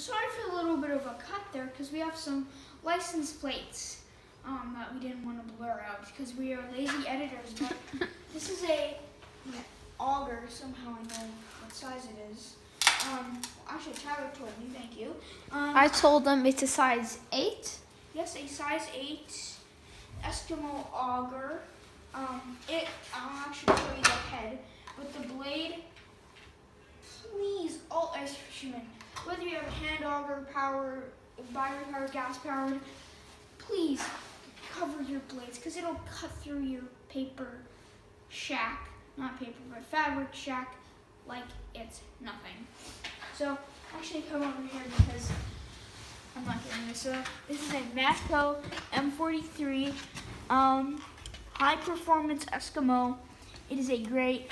Sorry for a little bit of a cut there because we have some license plates that we didn't want to blur out because we are lazy editors. But this is a auger. Somehow I know what size it is. Actually, Tyler told me. Thank you. I told them it's a size 8. Yes, a size 8 Eskimo auger. I'll actually show you the head with the blade. Please, all ice fishermen, whether you have a hand auger, battery powered, gas powered, please cover your blades because it'll cut through your paper shack, not paper, but fabric shack like it's nothing. So actually come over here because I'm not getting this. So this is a Matco M43 high performance Eskimo. It is a great.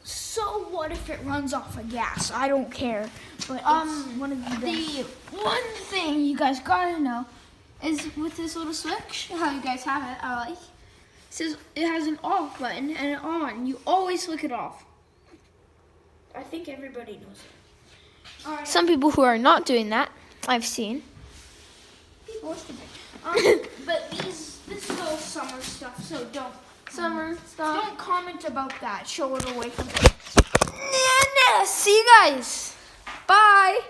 So what if it runs off of gas? I don't care. But it's one of the best. The one thing you guys gotta know is with this little switch, how you guys have it, I like. It says it has an off button and an on. You always flick it off. I think everybody knows it. All right. Some people who are not doing that, I've seen. People are stupid. But this is all summer stuff, so don't. Summer stuff. Don't comment about that. Show it away from me. See you guys. Bye.